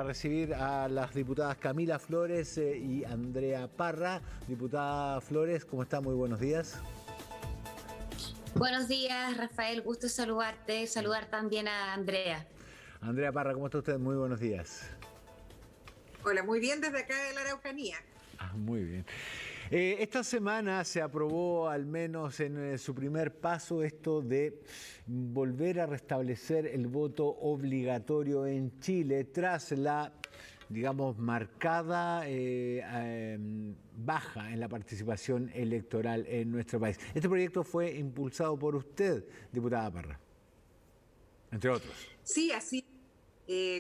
A recibir a las diputadas Camila Flores y Andrea Parra. Diputada Flores, ¿cómo está? Muy buenos días. Buenos días, Rafael, gusto saludarte, saludar también a Andrea. Andrea Parra, ¿cómo está usted? Muy buenos días. Hola, muy bien desde acá de la Araucanía. Muy bien. Esta semana se aprobó, al menos en su primer paso, esto de volver a restablecer el voto obligatorio en Chile tras la, digamos, marcada baja en la participación electoral en nuestro país. Este proyecto fue impulsado por usted, diputada Parra, entre otros. Sí, así.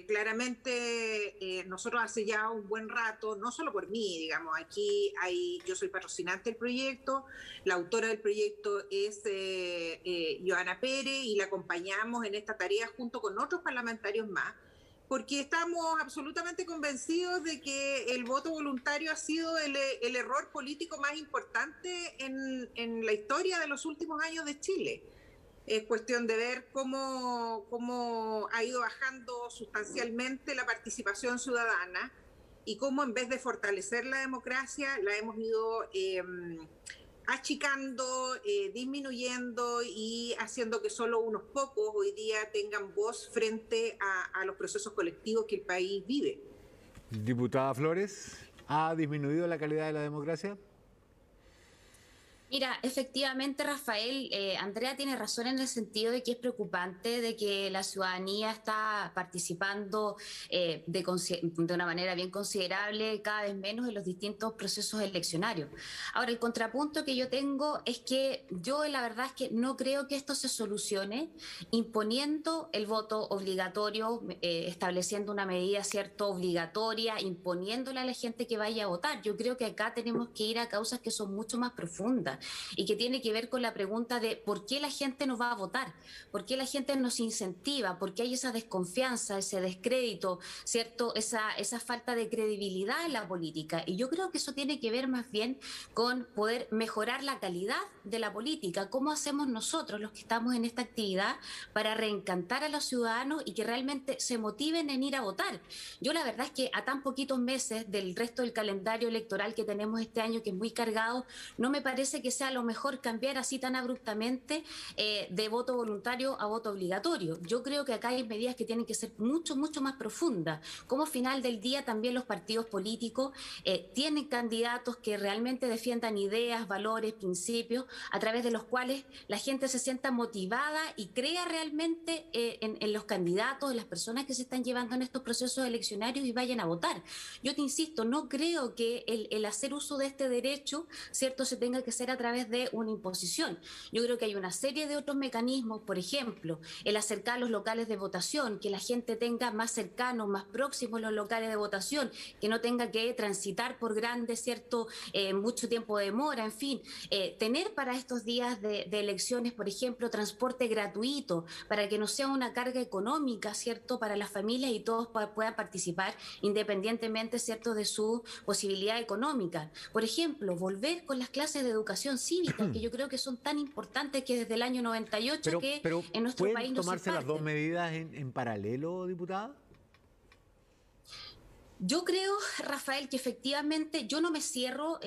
Claramente nosotros hace ya un buen rato, no solo por mí, digamos, yo soy patrocinante del proyecto, la autora del proyecto es Johanna Pérez y la acompañamos en esta tarea junto con otros parlamentarios más, porque estamos absolutamente convencidos de que el voto voluntario ha sido el error político más importante en la historia de los últimos años de Chile. Es cuestión de ver cómo ha ido bajando sustancialmente la participación ciudadana y cómo en vez de fortalecer la democracia la hemos ido achicando, disminuyendo y haciendo que solo unos pocos hoy día tengan voz frente a los procesos colectivos que el país vive. Diputada Flores, ¿ha disminuido la calidad de la democracia? Mira, efectivamente, Rafael, Andrea tiene razón en el sentido de que es preocupante de que la ciudadanía está participando de una manera bien considerable, cada vez menos en los distintos procesos eleccionarios. Ahora, el contrapunto que yo tengo es que yo la verdad es que no creo que esto se solucione imponiendo el voto obligatorio, estableciendo una medida, ¿cierto?, obligatoria, imponiéndole a la gente que vaya a votar. Yo creo que acá tenemos que ir a causas que son mucho más profundas y que tiene que ver con la pregunta de por qué la gente no va a votar, por qué la gente nos incentiva, por qué hay esa desconfianza, ese descrédito, ¿cierto? Esa falta de credibilidad en la política. Y yo creo que eso tiene que ver más bien con poder mejorar la calidad de la política. ¿Cómo hacemos nosotros, los que estamos en esta actividad, para reencantar a los ciudadanos y que realmente se motiven en ir a votar? Yo la verdad es que a tan poquitos meses del resto del calendario electoral que tenemos este año, que es muy cargado, no me parece que sea a lo mejor cambiar así tan abruptamente de voto voluntario a voto obligatorio. Yo creo que acá hay medidas que tienen que ser mucho más profundas. Como final del día también los partidos políticos tienen candidatos que realmente defiendan ideas, valores, principios, a través de los cuales la gente se sienta motivada y crea realmente en los candidatos, en las personas que se están llevando en estos procesos eleccionarios y vayan a votar. Yo te insisto, no creo que el hacer uso de este derecho, ¿cierto?, se tenga que hacer a través de una imposición. Yo creo que hay una serie de otros mecanismos, por ejemplo, el acercar los locales de votación, que la gente tenga más cercanos, más próximos los locales de votación, que no tenga que transitar por grandes, ¿cierto?, mucho tiempo de demora, en fin, tener para estos días de elecciones, por ejemplo, transporte gratuito, para que no sea una carga económica, ¿cierto?, para las familias y todos puedan participar independientemente, ¿cierto?, de su posibilidad económica. Por ejemplo, volver con las clases de educación cívica, que yo creo que son tan importantes que desde el año 98 pero en nuestro país ¿pueden no se tomarse las dos imparten. medidas en paralelo, diputada? Yo creo, Rafael, que efectivamente yo no me cierro.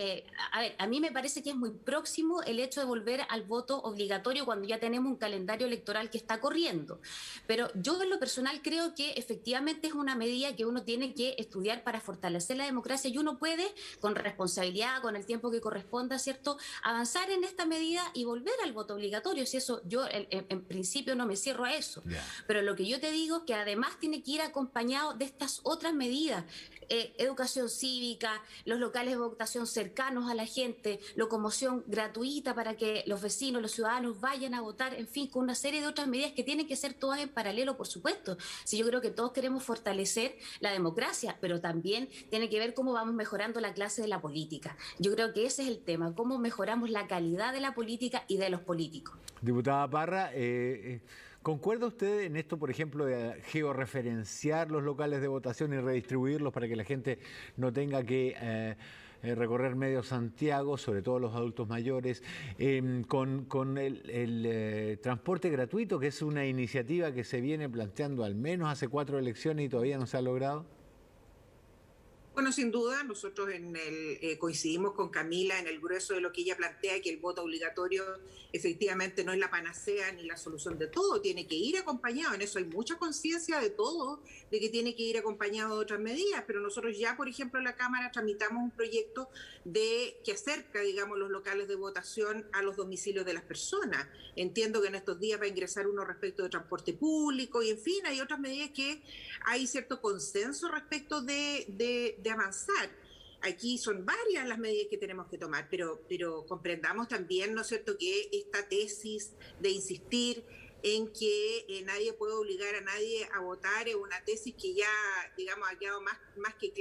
A ver, a mí me parece que es muy próximo el hecho de volver al voto obligatorio cuando ya tenemos un calendario electoral que está corriendo. Pero yo en lo personal creo que efectivamente es una medida que uno tiene que estudiar para fortalecer la democracia y uno puede, con responsabilidad, con el tiempo que corresponda, ¿cierto?, avanzar en esta medida y volver al voto obligatorio. Si eso, yo en principio no me cierro a eso. Yeah. Pero lo que yo te digo es que además tiene que ir acompañado de estas otras medidas. Educación cívica, los locales de votación cercanos a la gente, locomoción gratuita para que los vecinos, los ciudadanos vayan a votar, en fin, con una serie de otras medidas que tienen que ser todas en paralelo, por supuesto. Sí, yo creo que todos queremos fortalecer la democracia, pero también tiene que ver cómo vamos mejorando la clase de la política. Yo creo que ese es el tema, cómo mejoramos la calidad de la política y de los políticos. Diputada Parra, ¿concuerda usted en esto, por ejemplo, de georreferenciar los locales de votación y redistribuirlos para que la gente no tenga que recorrer medio Santiago, sobre todo los adultos mayores, con el transporte gratuito, que es una iniciativa que se viene planteando al menos hace 4 elecciones y todavía no se ha logrado? Bueno, sin duda, nosotros coincidimos con Camila en el grueso de lo que ella plantea, que el voto obligatorio efectivamente no es la panacea ni la solución de todo, tiene que ir acompañado, en eso hay mucha conciencia de todo, de que tiene que ir acompañado de otras medidas, pero nosotros ya, por ejemplo, en la Cámara tramitamos un proyecto que acerca, digamos, los locales de votación a los domicilios de las personas. Entiendo que en estos días va a ingresar uno respecto de transporte público y, en fin, hay otras medidas que hay cierto consenso respecto de avanzar. Aquí son varias las medidas que tenemos que tomar, pero comprendamos también, ¿no es cierto?, que esta tesis de insistir en que nadie puede obligar a nadie a votar es una tesis que ya, digamos, ha quedado más que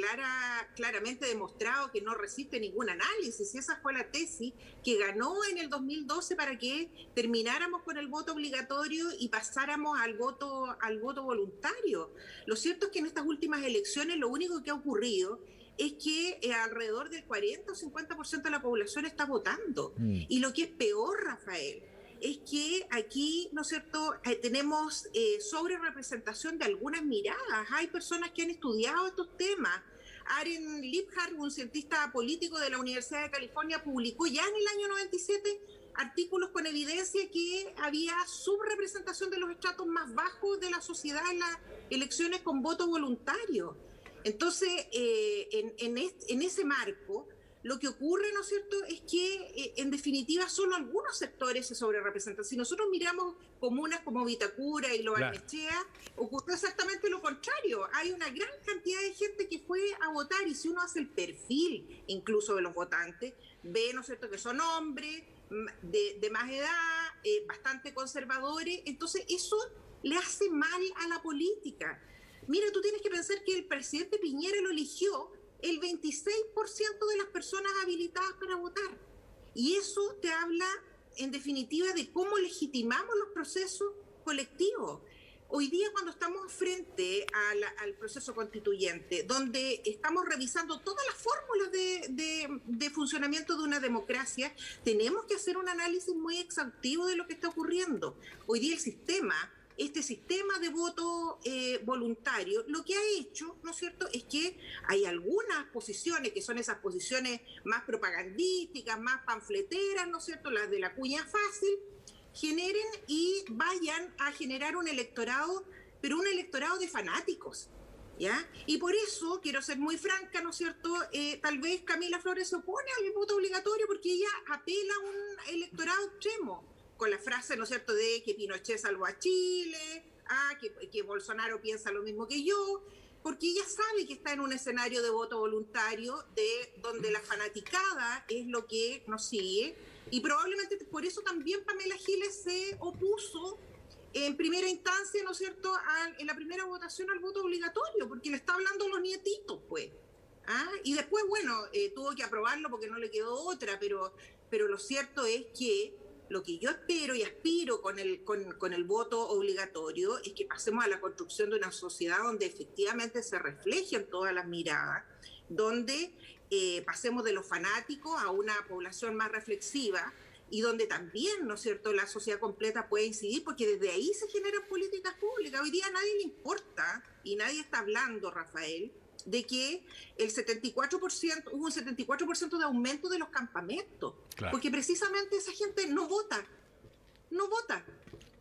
claramente demostrado que no resiste ningún análisis. Esa fue la tesis que ganó en el 2012 para que termináramos con el voto obligatorio y pasáramos al voto voluntario. Lo cierto es que en estas últimas elecciones lo único que ha ocurrido es que alrededor del 40 o 50% de la población está votando. Y lo que es peor, Rafael, es que aquí, ¿no es cierto?, tenemos sobre-representación de algunas miradas. Hay personas que han estudiado estos temas. Aren Liebhardt, un cientista político de la Universidad de California, publicó ya en el año 97 artículos con evidencia que había subrepresentación de los estratos más bajos de la sociedad en las elecciones con voto voluntario. Entonces, en ese marco, lo que ocurre, ¿no es cierto?, es que en definitiva solo algunos sectores se sobrerepresentan. Si nosotros miramos comunas como Vitacura y Lo Barnechea, ocurrió exactamente lo contrario. Hay una gran cantidad de gente que fue a votar y si uno hace el perfil incluso de los votantes, ve, ¿no es cierto?, que son hombres de más edad, bastante conservadores. Entonces eso le hace mal a la política. Mira, tú tienes que pensar que el presidente Piñera lo eligió el 26% de las personas habilitadas para votar. Y eso te habla, en definitiva, de cómo legitimamos los procesos colectivos. Hoy día, cuando estamos frente al proceso constituyente, donde estamos revisando todas las fórmulas de funcionamiento de una democracia, tenemos que hacer un análisis muy exhaustivo de lo que está ocurriendo. Hoy día este sistema de voto voluntario, lo que ha hecho, ¿no es cierto?, es que hay algunas posiciones, que son esas posiciones más propagandísticas, más panfleteras, ¿no es cierto?, las de la cuña fácil, generen y vayan a generar un electorado, pero un electorado de fanáticos, ¿ya? Y por eso, quiero ser muy franca, ¿no es cierto?, tal vez Camila Flores se opone al voto obligatorio porque ella apela a un electorado extremo, con la frase, ¿no es cierto?, de que Pinochet salvó a Chile, que Bolsonaro piensa lo mismo que yo, porque ella sabe que está en un escenario de voto voluntario donde la fanaticada es lo que nos sigue, y probablemente por eso también Pamela Giles se opuso en primera instancia, ¿no es cierto?, en la primera votación al voto obligatorio, porque le está hablando a los nietitos, pues. Y después, bueno, tuvo que aprobarlo porque no le quedó otra, pero lo cierto es que lo que yo espero y aspiro con el voto obligatorio es que pasemos a la construcción de una sociedad donde efectivamente se reflejen todas las miradas, donde pasemos de los fanáticos a una población más reflexiva y donde también, ¿no es cierto?, la sociedad completa puede incidir, porque desde ahí se generan políticas públicas. Hoy día a nadie le importa y nadie está hablando, Rafael, de que hubo un 74% de aumento de los campamentos, claro, porque precisamente esa gente no vota.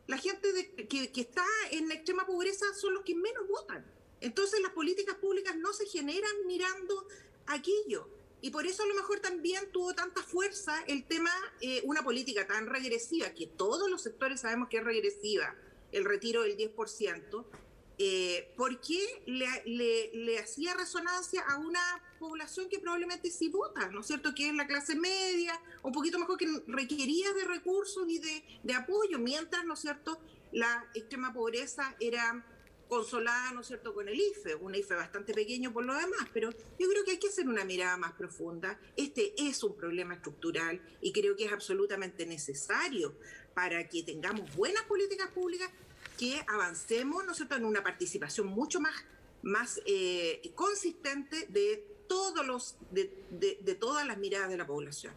La gente que está en la extrema pobreza son los que menos votan. Entonces las políticas públicas no se generan mirando aquello. Y por eso a lo mejor también tuvo tanta fuerza el tema, una política tan regresiva, que todos los sectores sabemos que es regresiva, el retiro del 10%, porque le hacía resonancia a una población que probablemente sí vota, ¿no es cierto?, que es la clase media, un poquito mejor, que requería de recursos y de apoyo, mientras, ¿no es cierto?, la extrema pobreza era consolada, ¿no es cierto?, con el IFE, un IFE bastante pequeño por lo demás, pero yo creo que hay que hacer una mirada más profunda. Este es un problema estructural y creo que es absolutamente necesario para que tengamos buenas políticas públicas, que avancemos, ¿no es cierto?, en una participación mucho más consistente de todas las miradas de la población.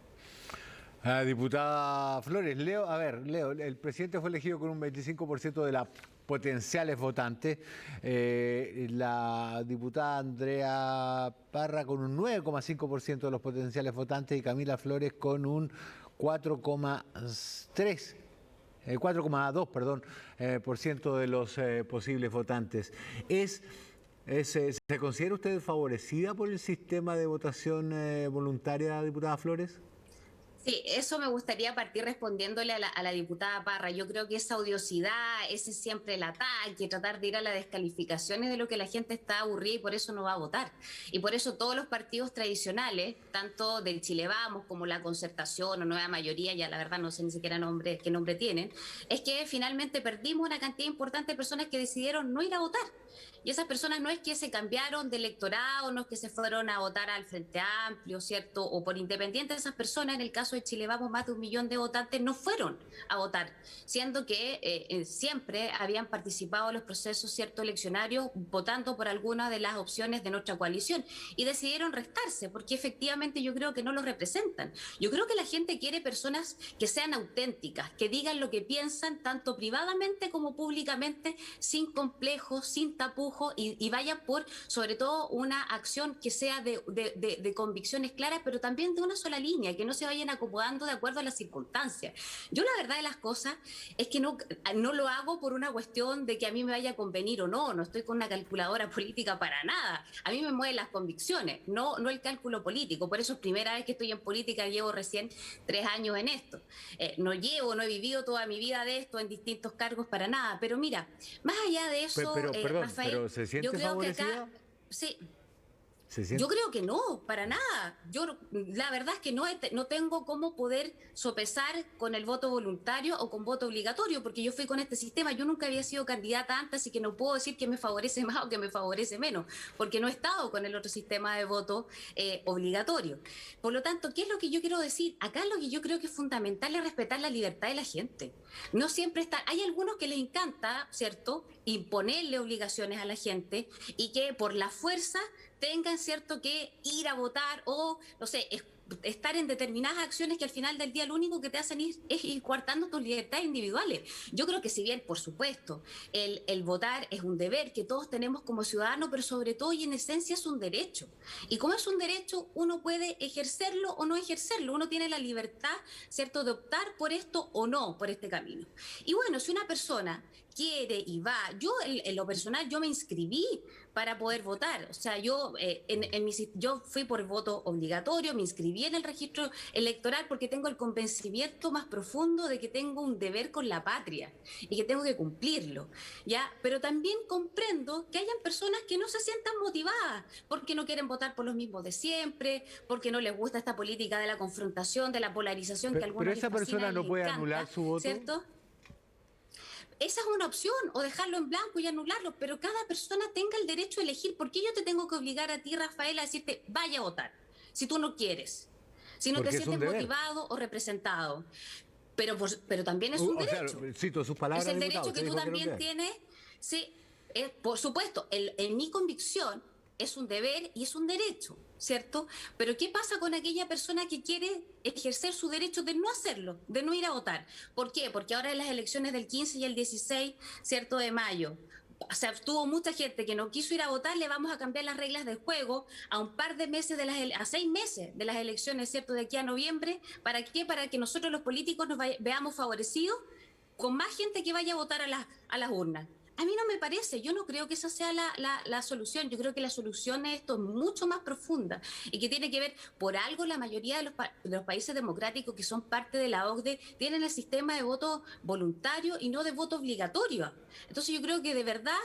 Diputada Flores, Leo, el presidente fue elegido con un 25% de la potenciales votantes. La diputada Andrea Parra con un 9,5% de los potenciales votantes y Camila Flores con un 4,2, perdón, por ciento de los posibles votantes. ¿Se considera usted favorecida por el sistema de votación voluntaria, diputada Flores? Sí, eso me gustaría partir respondiéndole a la diputada Parra. Yo creo que esa odiosidad, ese siempre el ataque, tratar de ir a las descalificaciones de lo que la gente está aburrida y por eso no va a votar. Y por eso todos los partidos tradicionales, tanto del Chile Vamos como la Concertación o Nueva Mayoría, ya la verdad no sé ni siquiera qué nombre tienen, es que finalmente perdimos una cantidad importante de personas que decidieron no ir a votar. Y esas personas no es que se cambiaron de electorado, no es que se fueron a votar al Frente Amplio, ¿cierto? O por independiente, esas personas, en el caso de Chile Vamos, más de 1 millón de votantes no fueron a votar, siendo que siempre habían participado en los procesos, ¿cierto?, eleccionarios, votando por alguna de las opciones de nuestra coalición y decidieron restarse, porque efectivamente yo creo que no los representan. Yo creo que la gente quiere personas que sean auténticas, que digan lo que piensan, tanto privadamente como públicamente, sin complejos, sin tapujos, y vayan por, sobre todo, una acción que sea de convicciones claras, pero también de una sola línea, que no se vayan acomodando de acuerdo a las circunstancias. Yo la verdad de las cosas es que no lo hago por una cuestión de que a mí me vaya a convenir o no estoy con una calculadora política para nada. A mí me mueven las convicciones, no el cálculo político. Por eso es primera vez que estoy en política, llevo recién 3 años en esto. No he vivido toda mi vida de esto en distintos cargos para nada, pero mira, más allá de eso, perdón, Rafael, pero ¿se siente yo creo favorecida? que acá, sí, yo creo que no, para nada. Yo la verdad es que no tengo cómo poder sopesar con el voto voluntario o con voto obligatorio, porque yo fui con este sistema, yo nunca había sido candidata antes, así que no puedo decir que me favorece más o que me favorece menos, porque no he estado con el otro sistema de voto obligatorio. Por lo tanto, ¿qué es lo que yo quiero decir? Acá lo que yo creo que es fundamental es respetar la libertad de la gente. No siempre está, hay algunos que les encanta, ¿cierto?, imponerle obligaciones a la gente y que por la fuerza tengan, ¿cierto?, que ir a votar o, no sé, estar en determinadas acciones que al final del día lo único que te hacen es ir coartando tus libertades individuales. Yo creo que si bien, por supuesto, el votar es un deber que todos tenemos como ciudadanos, pero sobre todo y en esencia es un derecho. Y como es un derecho, uno puede ejercerlo o no ejercerlo. Uno tiene la libertad, ¿cierto?, de optar por esto o no, por este camino. Y bueno, si una persona quiere y va, yo en lo personal, yo me inscribí para poder votar. O sea, yo fui por voto obligatorio, me inscribí en el registro electoral porque tengo el convencimiento más profundo de que tengo un deber con la patria y que tengo que cumplirlo, ¿ya? Pero también comprendo que hayan personas que no se sientan motivadas porque no quieren votar por los mismos de siempre, porque no les gusta esta política de la confrontación, de la polarización que a algunos pero esa persona no puede anular su voto, ¿cierto? Esa es una opción, o dejarlo en blanco y anularlo, pero cada persona tenga el derecho a elegir. ¿Por qué yo te tengo que obligar a ti, Rafael, a decirte vaya a votar si tú no quieres, si no te sientes motivado o representado? Pero también es un derecho. O sea, cito sus palabras, es el diputado, derecho que tú también tienes. Sí, por supuesto, en mi convicción es un deber y es un derecho, ¿cierto? Pero ¿qué pasa con aquella persona que quiere ejercer su derecho de no hacerlo, de no ir a votar? ¿Por qué? Porque ahora en las elecciones del 15 y el 16, ¿cierto?, de mayo, o sea, tuvo mucha gente que no quiso ir a votar, le vamos a cambiar las reglas del juego a un par de meses, a 6 meses de las elecciones, ¿cierto?, de aquí a noviembre. ¿Para qué? Para que nosotros los políticos nos veamos favorecidos con más gente que vaya a votar a las urnas. A mí no me parece, yo no creo que esa sea la solución. Yo creo que la solución es esto mucho más profunda y que tiene que ver, por algo la mayoría de los países democráticos que son parte de la OCDE tienen el sistema de voto voluntario y no de voto obligatorio. Entonces yo creo que de verdad,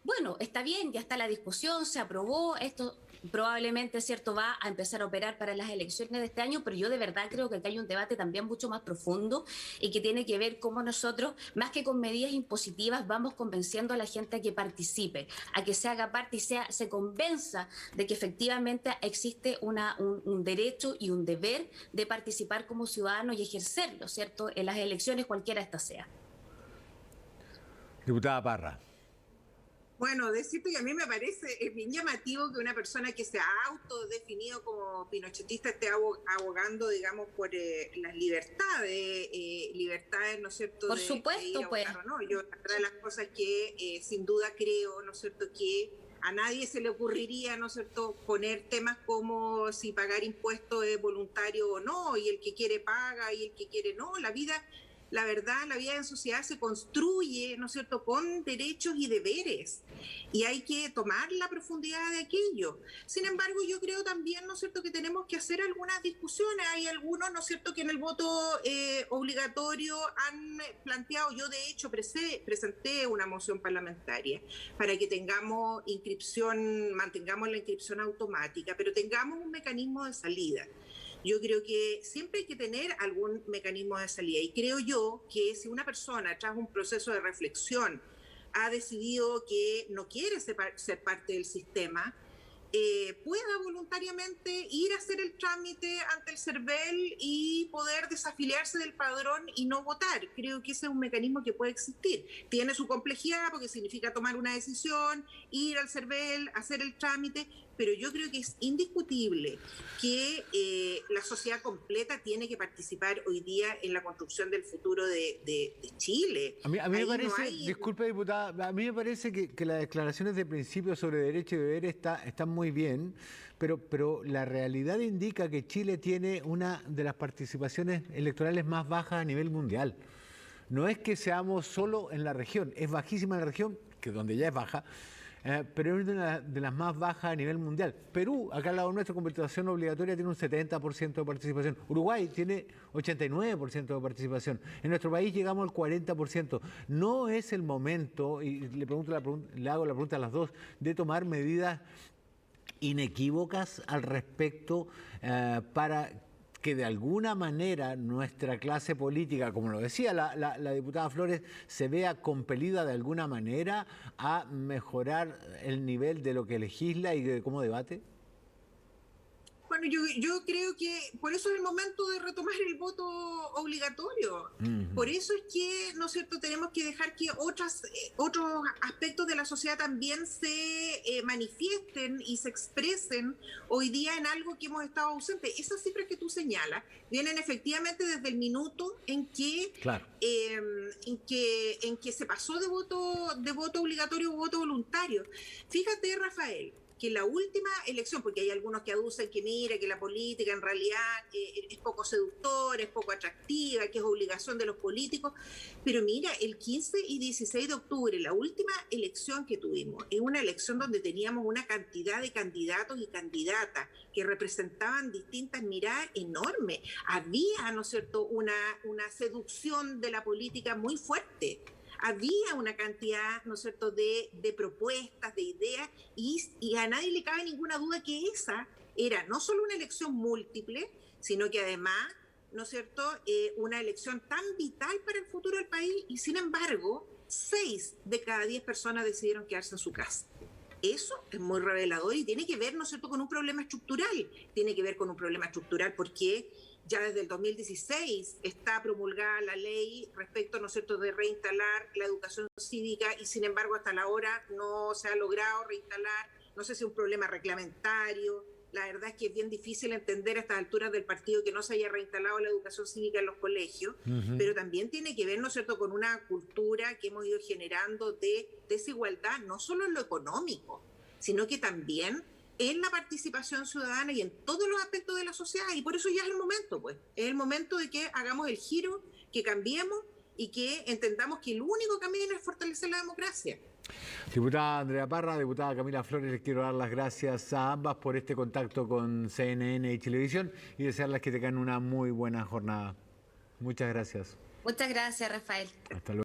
bueno, está bien, ya está la discusión, se aprobó, esto probablemente, ¿cierto?, va a empezar a operar para las elecciones de este año, pero yo de verdad creo que acá hay un debate también mucho más profundo y que tiene que ver cómo nosotros, más que con medidas impositivas, vamos convenciendo a la gente a que participe, a que se haga parte y se convenza de que efectivamente existe un derecho y un deber de participar como ciudadano y ejercerlo, ¿cierto?, en las elecciones, cualquiera esta sea. Diputada Parra. Bueno, decirte que a mí me parece bien llamativo que una persona que se ha autodefinido como pinochetista esté abogando, digamos, por las libertades, ¿no es cierto?, Por de supuesto, ir a pues. votar o no. Yo, otra de las cosas que sin duda creo, ¿no es cierto?, que a nadie se le ocurriría, ¿no es cierto?, poner temas como si pagar impuestos es voluntario o no, y el que quiere paga y el que quiere no. La verdad, la vida en sociedad se construye, ¿no es cierto?, con derechos y deberes, y hay que tomar la profundidad de aquello. Sin embargo, yo creo también, ¿no es cierto?, que tenemos que hacer algunas discusiones. Hay algunos, ¿no es cierto?, que en el voto obligatorio han planteado, yo de hecho presenté una moción parlamentaria para que tengamos mantengamos la inscripción automática, pero tengamos un mecanismo de salida. Yo creo que siempre hay que tener algún mecanismo de salida, y creo yo que si una persona, tras un proceso de reflexión, ha decidido que no quiere ser parte del sistema, pueda voluntariamente ir a hacer el trámite ante el CERVEL y poder desafiliarse del padrón y no votar. Creo que ese es un mecanismo que puede existir. Tiene su complejidad porque significa tomar una decisión, ir al CERVEL, hacer el trámite, pero yo creo que es indiscutible que la sociedad completa tiene que participar hoy día en la construcción del futuro de Chile. A mí me parece, disculpe diputada, a mí me parece que las declaraciones de principio sobre derecho y deber están muy bien, pero la realidad indica que Chile tiene una de las participaciones electorales más bajas a nivel mundial. No es que seamos solo en la región, es bajísima en la región, que donde ya es baja, pero es una de las más bajas a nivel mundial. Perú, acá al lado nuestro, con votación obligatoria, tiene un 70% de participación. Uruguay tiene 89% de participación. En nuestro país llegamos al 40%. No es el momento, y le hago la pregunta a las dos, de tomar medidas inequívocas al respecto para que de alguna manera nuestra clase política, como lo decía la diputada Flores, se vea compelida de alguna manera a mejorar el nivel de lo que legisla y de cómo debate? Bueno, yo creo que por eso es el momento de retomar el voto obligatorio. Por eso es que, ¿no es cierto?, tenemos que dejar que otros aspectos de la sociedad también se manifiesten y se expresen hoy día en algo que hemos estado ausentes. Esas cifras que tú señalas vienen efectivamente desde el minuto en que, claro, en que se pasó de voto obligatorio a voto voluntario. Fíjate, Rafael, que la última elección, porque hay algunos que aducen que mira, que la política en realidad es poco seductora, es poco atractiva, que es obligación de los políticos, pero mira, el 15 y 16 de octubre, la última elección que tuvimos, es una elección donde teníamos una cantidad de candidatos y candidatas que representaban distintas miradas enormes. Había, ¿no es cierto?, una seducción de la política muy fuerte. Había una cantidad, ¿no es cierto?, de propuestas, de ideas, y a nadie le cabe ninguna duda que esa era no solo una elección múltiple, sino que además, ¿no es cierto?, una elección tan vital para el futuro del país, y sin embargo, 6 de cada 10 personas decidieron quedarse en su casa. Eso es muy revelador y tiene que ver, ¿no es cierto?, con un problema estructural. Tiene que ver con un problema estructural porque ya desde el 2016 está promulgada la ley respecto, ¿no es cierto?, de reinstalar la educación cívica, y sin embargo hasta la hora no se ha logrado reinstalar. No sé si es un problema reglamentario. La verdad es que es bien difícil entender a estas alturas del partido que no se haya reinstalado la educación cívica en los colegios, pero también tiene que ver, ¿no es cierto?, con una cultura que hemos ido generando de desigualdad, no solo en lo económico, sino que también en la participación ciudadana y en todos los aspectos de la sociedad. Y por eso ya es el momento, pues. Es el momento de que hagamos el giro, que cambiemos y que entendamos que el único camino es fortalecer la democracia. Diputada Andrea Parra, diputada Camila Flores, les quiero dar las gracias a ambas por este contacto con CNN y Chilevisión y desearles que tengan una muy buena jornada. Muchas gracias. Muchas gracias, Rafael. Hasta luego.